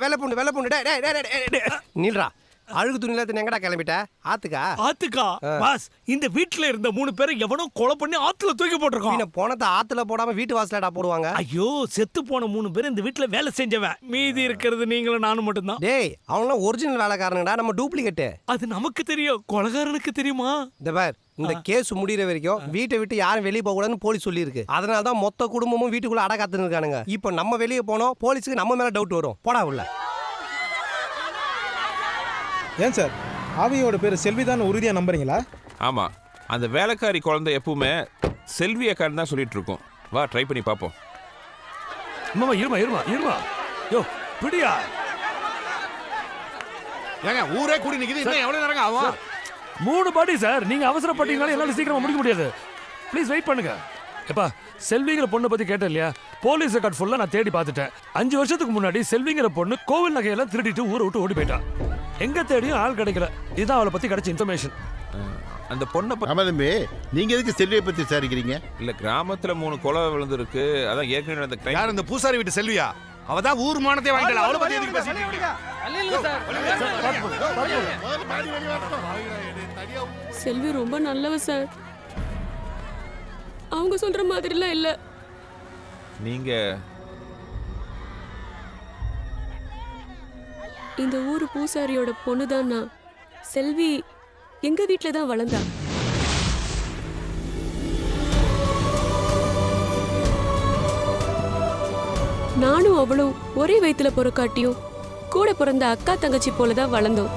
வெள்ளை பூண்டு நீல்ரா. அழுகு துணியில எங்கடா கிளம்பிட்ட? ஆத்துக்கா பாஸ், இந்த வீட்டுல இருந்த 3 பேரை எவனோ கொலை பண்ணி ஆத்துல தூக்கி போட்டிருக்கான். போனதை ஆத்துல போடாம வீட்டு வாசலடா போடுவாங்க. ஐயோ, செத்து போன 3 பேர் இந்த வீட்டுல வேலை செஞ்சவன். மீதி இருக்கிறது நீங்களும் நானும் மட்டும்தான். டேய், அவங்களாம் ஒரிஜினல் வேலைக்காரங்கடா, நம்ம டூப்ளிகேட். அது நமக்கு தெரியும், கொலைகாரனுக்கு தெரியுமா? இந்த பார், இந்த கேஸ் முடிகிற வரைக்கும் வீட்டை விட்டு யாரும் வெளியே போக கூடாதுன்னு போலீஸ் சொல்லியிருக்கு. அதனாலதான் மொத்த குடும்பமும் வீட்டுக்குள்ள அடக்காத்துன்னு இருக்கானுங்க. இப்போ நம்ம வெளியே போனோம், போலீஸுக்கு நம்ம மேல டவுட் வரும். போடா உள்ள. ஏன் சார், ஆவியோட பேர் செல்விதான் உறுதியா நம்புறீங்களா? ஆமா, அந்த வேலைக்காரி குழந்தை எப்பவுமே செல்வி அக்கான்னு தான் சொல்லிட்டு இருக்கோம். வா, ட்ரை பண்ணி பார்ப்போம். மாமா, இருமா. யோ, பிடியா. ஏங்க, ஊரே கூடி நிக்குது, இன்னும் எவ்வளவு நேரங்க ஆகும்? 3 பாடி சார், நீங்க அவசரப்பட்டீங்கனால என்னால சீக்கிரமா முடிக்க முடியாது. ப்ளீஸ் வெயிட் பண்ணுங்க. எப்பா, செல்விங்கிற பொண்ணை பத்தி கேட்டேன் இல்லையா? போலீஸ் ரெக்கார்ட் ஃபுல்லா நான் தேடி பார்த்துட்டேன். 5 வருஷத்துக்கு முன்னாடி செல்விங்கிற பொண்ணு கோவில் நகையெல்லாம் திருடிட்டு ஊரை விட்டு ஓடி போயிட்டான். எங்க தேடியும் ஆள் கிடைக்கல. இதுதான் அவளை பத்தி கிடைச்ச இன்ஃபர்மேஷன். அந்த பொண்ணை தம்பி, நீங்க எதுக்கு செல்வியை பத்தி விசாரிக்கிறீங்க? இல்ல, கிராமத்துல 3 கொலை விழுந்திருக்கு. அதான் ஏற்கனவே அந்த கிரைம். யார் இந்த பூசாரி வீட்டு செல்வியா? அவதான் ஊர் மானத்தை வாங்கிட்டா. அவளை பத்தி எதுக்கு பேசிட்டு இருக்கீங்க? செல்வி ரொம்ப நல்லவ சார். அவங்க சொல்ற மாதிரிலாம் இல்ல. நீங்க இந்த ஊரு பூசாரியோட பொண்ணுதான் நான். செல்வி எங்க வீட்ல தான் வளர்ந்தா. நானும் அவளும் ஒரே வயித்துல பொறக்காட்டியும் கூட பிறந்த அக்கா தங்கச்சி போலதான் வளர்ந்தோம்.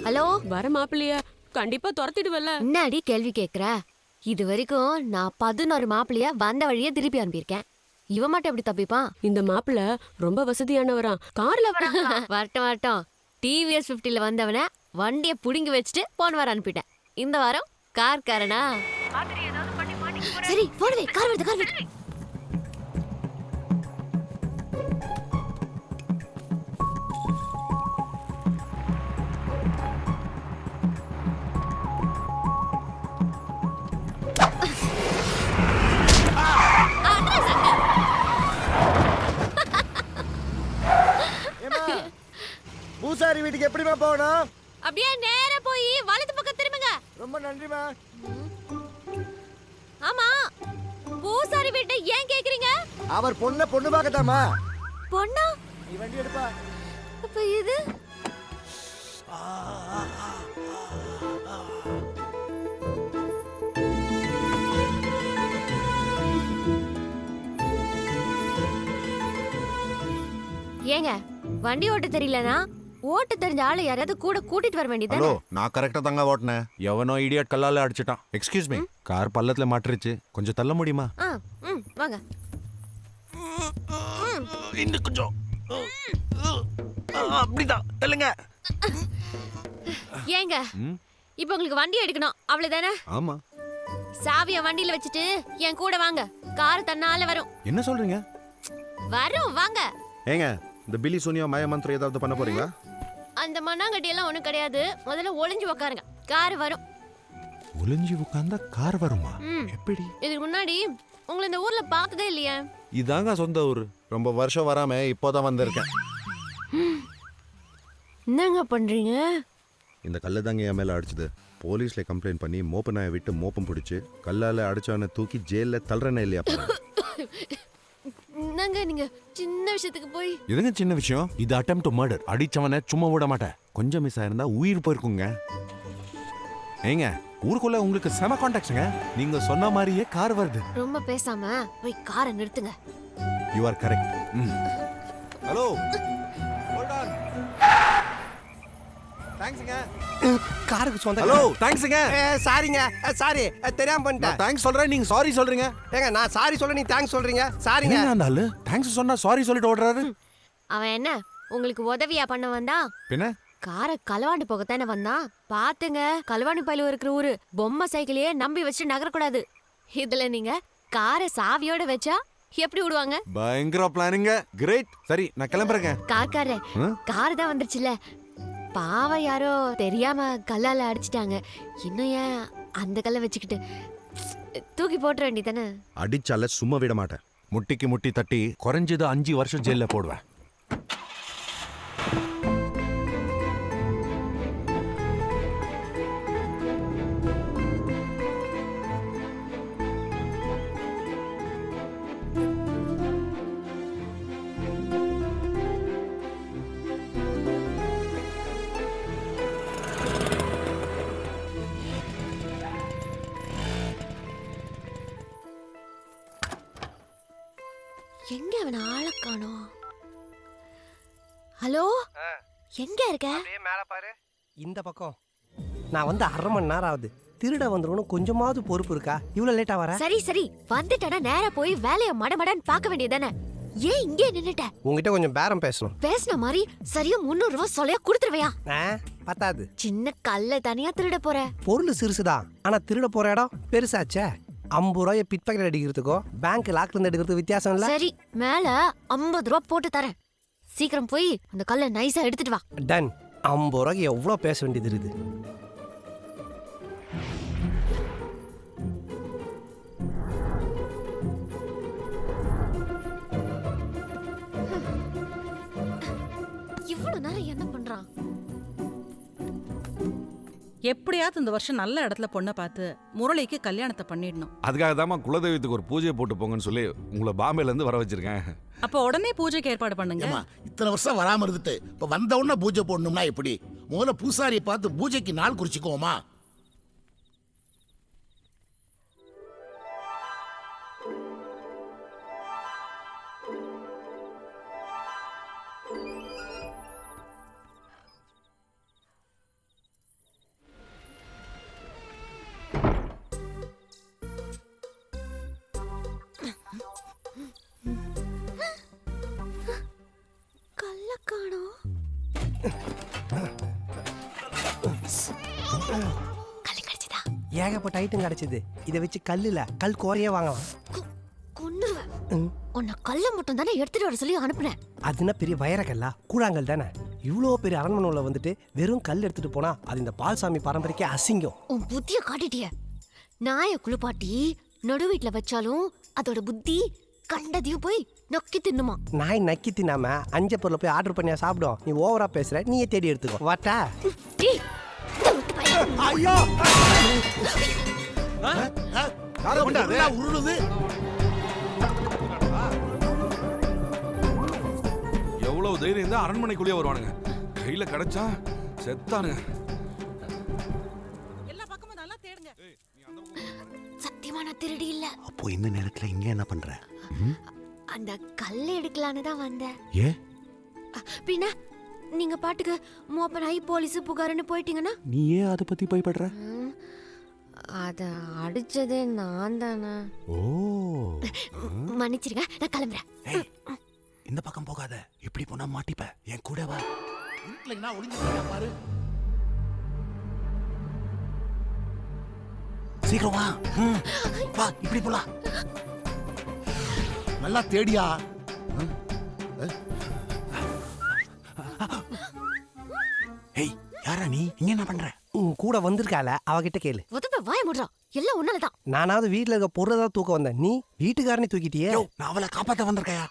ஹலோ, வர மாப்பிள்ளையா கண்டிப்பா துரத்திடுவல்ல. என்னடி கேள்வி கேக்குற? இது வரைக்கும் நான் 11 மாப்பிள்ளையா வந்த வழியே திருப்பி அனுப்பியிருக்கேன். இவன் மட்டும் எப்படி தப்பிப்பான்? இந்த மாப்பிள்ள ரொம்ப வசதியானவராம். கார்ல வரட்டும். டிவிஎஸ் 50ல வந்தவன வண்டியை புடுங்கி வச்சுட்டு போன் வர அனுப்பிட்டேன். இந்த வாரம் கார்காரனா? சரி, போன் வை. கார் வருது. பூசாரி வீட்டுக்கு எப்படிமா போகணும்? அப்படியே நேரா போய் வலது பக்கம் திரும்புங்க. ரொம்ப நன்றிமா. ஆமா, பூசாரி வீட்டை ஏன் கேக்குறீங்க? அவர் பொண்ணு பார்க்கதாமா. பொண்ணா? நீ வண்டி எடுப்பா. அப்ப இது ஏங்க, வண்டி ஓட்ட தெரியலனா ஓட்ட தெரிஞ்ச ஆளை யாராவது கூட கூட்டிட்டு வர வேண்டியது. ஹலோ, நான் கரெக்டா தாங்க ஓட்டினேன். எவனோ இடியட் கல்லால அடிச்சிட்டான். எக்ஸ்கியூஸ் மீ, கார் பள்ளத்துல மாட்டிருச்சு, கொஞ்சம் தள்ள முடியுமா? வாங்க. இன்னும் கொஞ்சம். அப்படிதான் தள்ளுங்க. ஏங்க, இப்போ உங்களுக்கு வண்டி எடுக்கணும் அவ்வளவுதானே? ஆமா. சாவிய வண்டியில வச்சுட்டு என் கூட வாங்க. கார் தன்னால வரும். என்ன சொல்றீங்க? வரும், வாங்க. ஏங்க, இந்த பில்லி சோனியா மாய மந்திரம் ஏதாவது பண்ண போறீங்களா? அந்த மண்ணாங்கட்டி எல்லாம் ஒண்ணும் கிடையாது. முதல்ல ஒளிஞ்சு உட்காருங்க, கார் வரும். ஒளிஞ்சு உட்கார்ந்தா கார் வருமா? எப்படி? இதுக்கு முன்னாடி உங்களை இந்த ஊர்ல பார்த்ததே இல்லையா? இதாங்க சொந்த ஊர். ரொம்ப வருஷம் வராம இப்போதான் வந்திருக்கேன். என்னங்க பண்றீங்க? இந்த கல்லை தாங்க என் மேல அடிச்சது. போலீஸ்ல கம்ப்ளைண்ட் பண்ணி மோப்ப நாயை விட்டு மோப்பம் பிடிச்சு கல்லால அடிச்சவனை தூக்கி ஜெயில தள்ளுறனே இல்லையா? என்னங்க நீங்க சின்ன விஷயத்துக்கு போய். இதுங்க சின்ன விஷயம். இது அட்டெம்ப்ட் டு மர்டர். அடிச்சவனை சும்மா விட மாட்டேன். கொஞ்சம் மிஸ் ஆயிருந்தா உயிர் போயிருக்குங்க. ஏங்க, ஊருக்குள்ள உங்களுக்கு செம கான்டாக்ட்ங்க. நீங்க சொன்ன மாதிரியே கார் வருது. ரொம்ப பேசாம போய் காரை நிறுத்துங்க. You are correct. Hello, hold on. தேங்க்ஸ்ங்க. காருக்கு சொந்த. ஹலோ, தேங்க்ஸ்ங்க. சாரிங்க, சாரி, தெரியாம பண்ணிட்டேன். தேங்க்ஸ் சொல்றேன், நீங்க சாரி சொல்றீங்க. ஏங்க, நான் சாரி சொல்ல நீ தேங்க்ஸ் சொல்றீங்க. சாரிங்க. என்ன அந்த ஆளு தேங்க்ஸ் சொன்னா சாரி சொல்லிட்டு ஓடுறாரு? அவன் என்ன உங்களுக்கு உதவியா பண்ண வந்தான்? பின்ன காரை களவாண்டு போகத்தானே வந்தான். பாத்துங்க, களவாண்டு பயில இருக்கிற ஊரு. பொம்மை சைக்கிளையே நம்பி வச்சு நகரக்கூடாது. இதுல நீங்க காரை சாவியோட வச்சா எப்படி விடுவாங்க? பயங்கர பிளானிங்க. கிரேட். சரி நான் கிளம்புறேங்க. கார்காரே, கார் தான் வந்துருச்சுல. பாவம் யாரோ தெரியாம கல்லால அடிச்சிட்டாங்க. இன்னும் ஏன் அந்த கல்லை வச்சுக்கிட்டு தூக்கி போட்டுற வேண்டியதானே? அடிச்சால சும்மா விட மாட்டேன். முட்டிக்கு முட்டி தட்டி குறைஞ்சது 5 வருஷம் ஜெயில போடுவேன். எங்க அவன் ஆள காணோம்? ஹலோ, எங்க இருக்க? அப்படியே மேல பாரு. இந்த பக்கம். நான் வந்து 1/2 மணி நேரம் ஆகுது. திருட வந்துருன்னு கொஞ்சமாவது பொறுப்பு இருக்கா? இவ்வளவு லேட்டா வர? சரி சரி, வந்துட்டேனா நேரா போய் வேலைய மடமடன்னு பார்க்க வேண்டியதானே? ஏன் இங்கே நின்னுட்ட? உங்ககிட்ட கொஞ்சம் பேரம் பேசணும். பேசின மாதிரி சரியா 300 ரூபாய் சொல்லையா கொடுத்துருவையா? பத்தாது. சின்ன கல்ல தனியா திருட போற? பொருள் சிறுசுதான், ஆனா திருட போற இடம் பெருசாச்சே. 50 ரூபாய பிட் பாக்கெட் அடிக்கிறதுக்கோ பேங்க் லாக்ல இருந்து எடுக்கிறதுக்கு வித்தியாசம் இல்ல? சரி, மேல 50 ரூபாய் போட்டு தரேன். சீக்கிரம் போய் அந்த கல்லை நைஸா எடுத்துட்டு வா. டன். 50 ரூபாய்க்கு எவ்வளவு பேச வேண்டியது இருக்குது. இவ்வளவு நேரம் என்ன பண்றான்? எப்படியாவது இந்த வருஷம் நல்ல இடத்துல பொண்ணை பார்த்து முரளிக்கு கல்யாணத்தை பண்ணிடணும். அதுக்காக தான் குலதெய்வத்துக்கு ஒரு பூஜையை போட்டு போங்கன்னு சொல்லி உங்களை பாம்பேல இருந்து வர வச்சிருக்கேன். அப்போ உடனே பூஜைக்கு ஏற்பாடு பண்ணுங்க. இத்தனை வருஷம் வராம இருந்துட்டு இப்ப வந்த உடனே பூஜை போடணும்னா எப்படி? முதல்ல பூசாரியை பார்த்து பூஜைக்கு நாள் குறிச்சுக்குவோமா? ஏகப்பட்ட ஐட்டம் கிடைச்சது. இதை வச்சு கல்லுல கல் கோரையே வாங்கலாம். கொன்னுருவேன். உன்னை கல்ல மட்டும் தானே எடுத்துட்டு வர சொல்லி அனுப்புனேன். அதுனா பெரிய வைரக்கல்லா? கூழாங்கல் தானே. இவ்வளோ பெரிய அரண்மனையில் வந்துட்டு வெறும் கல் எடுத்துட்டு போனா அது இந்த பால்சாமி பரம்பரைக்கே அசிங்கம். உன் புத்திய காட்டிட்டிய. நாய குளிப்பாட்டி நடு வீட்டுல வச்சாலும் அதோட புத்தி கண்டதையும் போய் நக்கி தின்னுமா. நாய் நக்கி தின்னாம அஞ்ச பொருளை போய் ஆர்டர் பண்ணியா சாப்பிடும். நீ ஓவரா பேசுற, நீயே தேடி எடுத்துக்கோ. வாட்டா. ஐயோ, உருளுது. எவ்வளவு தைரியம் தான் அரண்மனைக்குள்ளேயே வருவானுங்க. கையில கிடைச்சா செத்தானுங்க. எல்லா பக்கமும் நல்லா தேடுங்க. சத்தியமான திருடி இல்ல. அப்போ இந்த நேரத்துல இங்க என்ன பண்ற? அந்த கல்ல எடுக்கலான்னு தான் வந்தேன். ஏ பின்ன நீங்க பாட்டுக்கு மோப்பன் ஆகி போலீஸ் புகாருன்னு போயிட்டீங்கன்னா நீ ஏன் அதை பத்தி பயப்படுற? அத அடிச்சதே நான் தானே. ஓ, மன்னிச்சிருங்க, நான் கிளம்புறேன். இந்த பக்கம் போகாத. இப்படி போனா மாட்டிப்ப. என் கூட வா. பாரு, சீக்கிரம் வா. வா, இப்படி போலாம். நல்லா தேடியா. ஏய், யாரா நீ? இங்க என்ன பண்ற? உன் கூட வந்திருக்கால, அவகிட்ட கேளு. உதப்ப வாய முடுறா. எல்லாம் ஒன்னாலதான். நானாவது வீட்டுல இருக்க பொருளை தான் தூக்க வந்தேன். நீ வீட்டுக்காரனே தூக்கிட்டியே. நான் அவளை காப்பாத்த வந்திருக்கையா?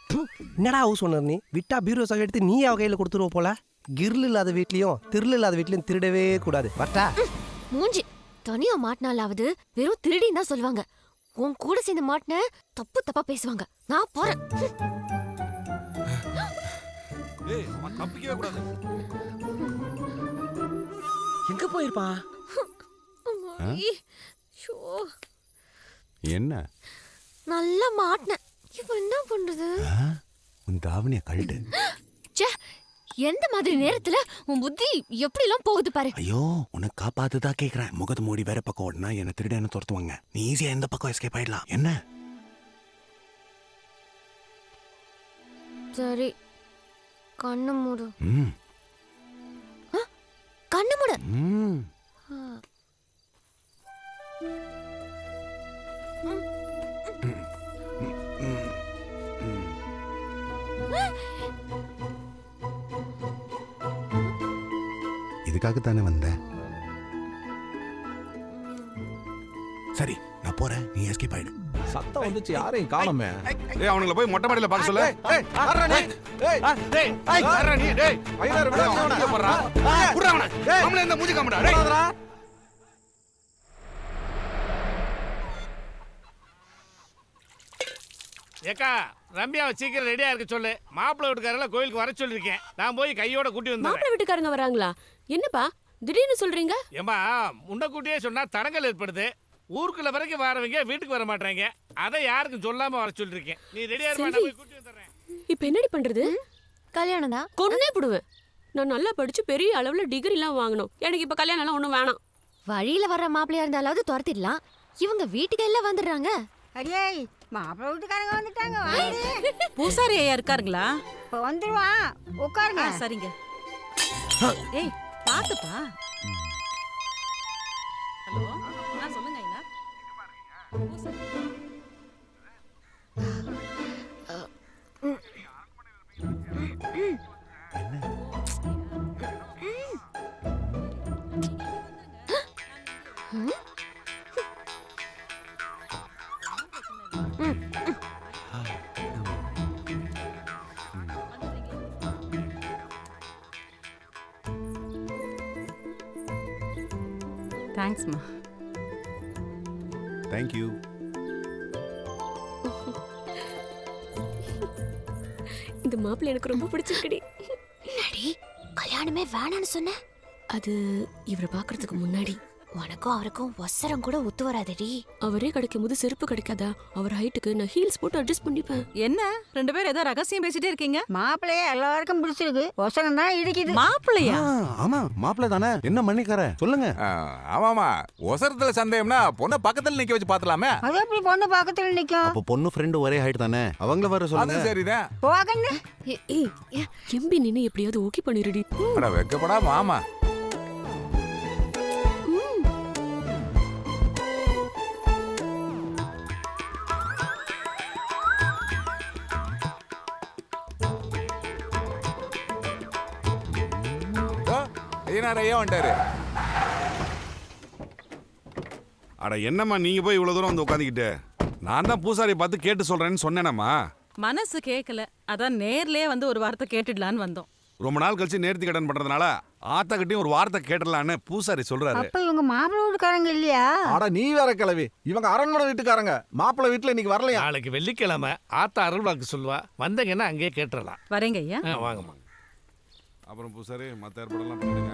என்னடா ஹவுஸ் ஓனர் நீ? விட்டா பீரோ சக எடுத்து நீ அவ கையில கொடுத்துருவ போல. கிர்ல் இல்லாத வீட்லயும் திருள் இல்லாத வீட்லயும் திருடவே கூடாது. வட்டா. மூஞ்சி தனியா மாட்டினாலாவது வெறும் திருடின்னு தான் சொல்லுவாங்க. உன் கூட சேர்ந்து மாட்டின தப்பு தப்பா பேசுவாங்க. நான் போறேன். ஏய், அவன் தப்பிக்கவே கூடாது. எங்க போயிருப்பான்? என்ன நல்லா மாட்டினேன். இப்ப என்ன பண்றது? உன் தாவணிய கழட்டு. ச்சே, எந்த மாதிரி நேரத்துல உன் புத்தி எப்படி எல்லாம் போகுது பாரு. ஐயோ, உனக்கு காப்பாத்துதான் கேக்குறேன். முகத்து மூடி வேற பக்கம் ஓடினா என்ன திருட என்ன துரத்துவாங்க. நீ ஈஸியா எந்த பக்கம் எஸ்கேப் ஆயிடலாம். என்ன? சரி, கண்ணு மூடு. ம் கண்ணு மூடு. ம் ம். அதுக்காக தானே வந்தேன். சரி நான் போறேன், நீ எஸ்கேப் ஆயிடு. சத்தம் வந்துச்சு, யாரையும் காணோமே. ஏய் அவனுங்களை போய் மொட்டை மாடியில பார்க்க சொல்லு. ஏக்கா ரம்யாவை சீக்கிரம் ரெடியா இருக்க சொல்லு. மாப்பிள்ளை வீட்டுக்காரெல்லாம் கோயிலுக்கு வர சொல்லிருக்கேன். நான் போய் கையோட கூட்டி வந்தேன். மாப்பிள்ளை வீட்டுக்காரங்க வராங்களா? என்னப்பா திடீர்னு சொல்றீங்க? ஏமா முன்னக்கூட்டியே சொன்னா தடங்கல் ஏற்படுது. ஊருக்குள்ள வரைக்கும் வரவங்க வீட்டுக்கு வர மாட்டாங்க. அதை யாருக்கும் சொல்லாம வர சொல்லிருக்கேன். நீ ரெடியா இருப்பா, நான் போய் கூட்டி வந்துடுறேன். இப்ப என்னடி பண்றது? கல்யாணம் தான். கொன்னே போடுவேன். நான் நல்லா படிச்சு பெரிய அளவுல டிகிரி எல்லாம் வாங்கணும். எனக்கு இப்ப கல்யாணம் எல்லாம் ஒண்ணும் வேணாம். வழியில வர்ற மாப்பிள்ளையா இருந்தாலாவது துரத்திடலாம். இவங்க வீட்டுக்கு எல்லாம் வந்துடுறாங்க. அடியே மாப்பிள்ளை வீட்டுக்காரங்க வந்துட்டாங்க. பூசாரி ஐயா இருக்காருங்களா? இப்போ வந்துருவான், உட்காருங்க. சரிங்க. ஏய் பாத்துப்பா. ஹலோ சொல்லுங்க ஐயா. தேங்க்ஸ்மா. Thank you. இந்த மாப்பிள்ளை எனக்கு ரொம்ப பிடிச்சிருக்குடி. என்னடி கல்யாணமே வேணான்னு சொன்ன? அது இவரை பாக்குறதுக்கு முன்னாடி. உனக்கும் அவருக்கும் ஒசரம் கூட ஒத்து வராதடி. அவரே கிடைக்கும் போது செருப்பு கிடைக்காதா? அவர் ஹைட்டுக்கு நான் ஹீல்ஸ் போட்டு அட்ஜஸ்ட் பண்ணிப்பேன். என்ன ரெண்டு பேரும் ஏதோ ரகசியம் பேசிட்டே இருக்கீங்க? மாப்பிள்ளைய எல்லாருக்கும் பிடிச்சிருக்கு, ஒசரம் தான் இடிக்குது. மாப்பிள்ளையா? ஆமா மாப்பிள்ளை தானே, என்ன மன்னிக்கார சொல்லுங்க. ஆமாமா, ஒசரத்துல சந்தேகம்னா பொண்ணை பக்கத்துல நிக்க வச்சு பாத்தலாமே. அது எப்படி பொண்ணு பக்கத்துல நிக்கும்? அப்ப பொண்ணு ஃப்ரெண்டு ஒரே ஹைட் தானே, அவங்கள வர சொல்லுங்க. அது சரிதான். போகன்னு எம்பி நின்னு எப்படியாவது ஓகே பண்ணிருடி. அட வெக்கப்படாம ஆமா. ஐயா வந்துட்டாரு. அட என்னம்மா நீங்க போய் இவ்வளவு தூரம் வந்து உட்காந்துக்கிட்டு? நான் தான் பூசாரி பார்த்து கேட்டு சொல்றேன்னு சொன்னேனம்மா. மனசு கேட்கல, அதான் நேர்லயே வந்து ஒரு வார்த்தை கேட்டுடலான்னு வந்தோம். ரொம்ப நாள் கழிச்சு நேர்த்தி கடன் பண்றதுனால ஆத்தாக்கிட்டையும் ஒரு வார்த்தை கேட்டலான்னு பூசாரி சொல்றாரு. அப்ப இவங்க மாப்பிள்ளை வீட்டுக்காரங்க இல்லையா? அட நீ வேற கிளவி, இவங்க அரண்மனை வீட்டுக்காரங்க. மாப்பிள்ளை வீட்டுல இன்னைக்கு வரலையா? நாளைக்கு வெள்ளிக்கிழமை ஆத்தா அருள்வாக்கு சொல்லுவா. வந்தங்கன்னா அங்கேயே கேட்டுறலாம். வரேங்க ஐயா. வாங்கம்மா. அப்புறம் பூசாரி மற்ற ஏற்பாடெல்லாம் பண்ணிடுங்க.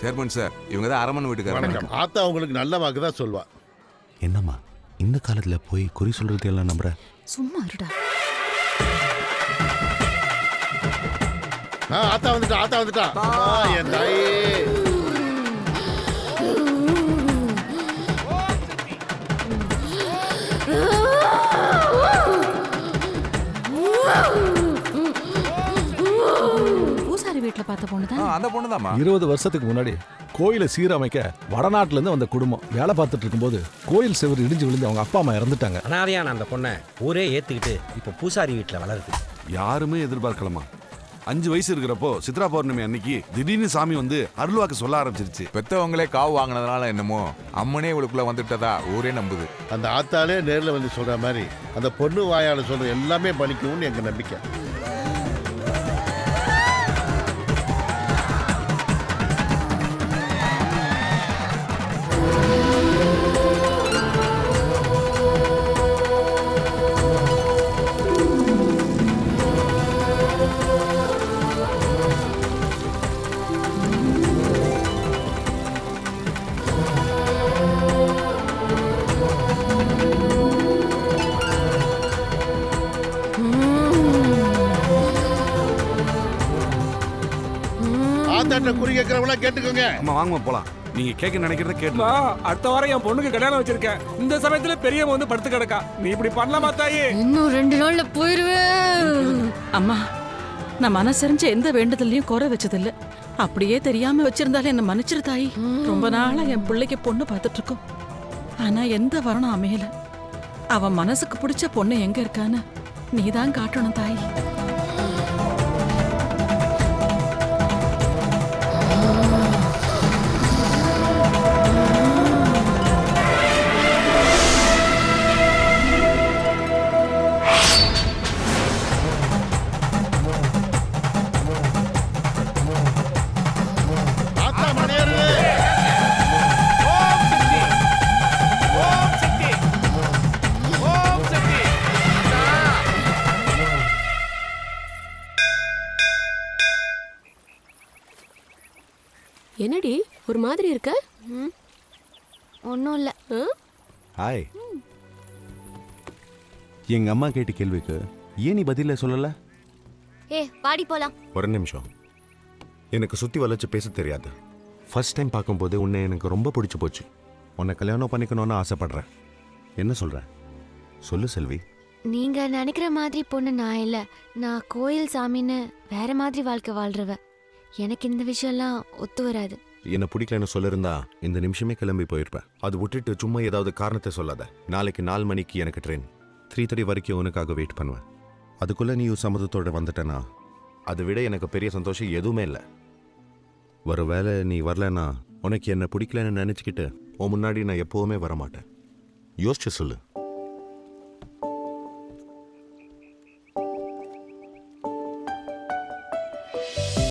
சேர்மன் சார், இவங்க தான் அரண்மனை வீட்டுக்காரங்க. வணக்கம். ஆத்தா உங்களுக்கு நல்ல வாக்கு தான் சொல்வா. என்னம்மா இந்த காலத்துல போய் குறி சொல்றது எல்லாம் நம்புற? சும்மா இருடா. ஆத்தா வந்துட்டா, ஆத்தா வந்துட்டா. என் தாயே. பூசாரி வீட்டுல பார்த்த பொண்ணுதான். அந்த பொண்ணுதாம்மா. 20 வருஷத்துக்கு முன்னாடி கோயிலை சீரமைக்க வடநாட்டுல இருந்து வந்த குடும்பம் வேலை பார்த்துட்டு இருக்கும்போது கோயில் செவர் இடிஞ்சு விழுந்து அவங்க அப்பா அம்மா இறந்துட்டாங்க. அனாதையான அந்த பொண்ணை ஊரே ஏத்துக்கிட்டு இப்ப பூசாரி வீட்டுல வளருது. யாருமே எதிர்பார்க்கலாமா? 5 வயசு இருக்கிறப்போ சித்ரா பௌர்ணமி அன்னைக்கு திடீர்னு சாமி வந்து அருள்வாக்கு சொல்ல ஆரம்பிச்சிருச்சு. பெத்தவங்களே காவு வாங்கினதுனால என்னமோ அம்மனே இவளுக்குள்ள வந்துட்டதா ஊரே நம்புது. அந்த ஆத்தாலே நேர்ல வந்து சொல்ற மாதிரி அந்த பொண்ணு வாயால சொல்ற எல்லாமே பலிக்கும்னு எங்க நம்பிக்கை. குறி கேட்கறவங்களா கேட்டுக்கோங்க. அம்மா வாங்கம்மா போலாம். நீங்க கேட்க நினைக்கிறத கேட்டு. அடுத்த வாரம் என் பொண்ணுக்கு கல்யாணம் வச்சிருக்கேன். இந்த சமயத்துல பெரியவங்க வந்து படுத்து கிடக்கா. நீ இப்படி பண்ணலாமா தாயே? இன்னும் 2 நாள்ல போயிருவேன். அம்மா நான் மனசறிஞ்ச எந்த வேண்டுதலையும் குறை வச்சதில்ல. அப்படியே தெரியாம வச்சிருந்தாலும் என்ன மன்னிச்சிரு தாயி. ரொம்ப நாளா என் பிள்ளைக்கு பொண்ணு பார்த்துட்டு இருக்கோம். ஆனா எந்த வரணும் அமையல. அவன் மனசுக்கு பிடிச்ச பொண்ணு எங்க இருக்கான்னு நீதான் காட்டணும் தாயி. என்னடி ஒரு மாதிரி இருக்க? ஒன்றும் இல்லை. ஹாய். எங்க அம்மா கேட்ட கேள்விக்கு ஏன் நீ பதில சொல்லல? பாடி போலாம். ஒரு நிமிஷம். எனக்கு சுத்தி வளைச்சு பேச தெரியாது. ஃபர்ஸ்ட் டைம் பார்க்கும்போது உன்னை எனக்கு ரொம்ப பிடிச்சு போச்சு. உன்னை கல்யாணம் பண்ணிக்கணும்னு ஆசைப்படுறேன். என்ன சொல்ற? சொல்லு செல்வி. நீங்க நினைக்கிற மாதிரி பொண்ணு நான் இல்லை. நான் கோயில் சாமின்னு வேற மாதிரி வாழ்க்கை வாழ்றவ. எனக்கு இந்த விஷயம்லாம் ஒத்து வராது. என்ன பிடிக்கலன்னு சொல்லிருந்தா இந்த நிமிஷமே கிளம்பி போயிருப்பேன். அது விட்டுட்டு சும்மா ஏதாவது காரணத்தை சொல்லாத. நாளைக்கு 4 மணிக்கு எனக்கு ட்ரெயின். 3:30 வரைக்கும் உனக்காக வெயிட் பண்ணுவேன். அதுக்குள்ள நீ சம்மதத்தோட வந்துட்டேனா அதை விட எனக்கு பெரிய சந்தோஷம் எதுவுமே இல்லை. ஒருவேளை நீ வரலன்னா உனக்கு என்ன பிடிக்கலன்னு நினச்சிக்கிட்டு உன் முன்னாடி நான் எப்போவுமே வரமாட்டேன். யோசிச்சு சொல்லு.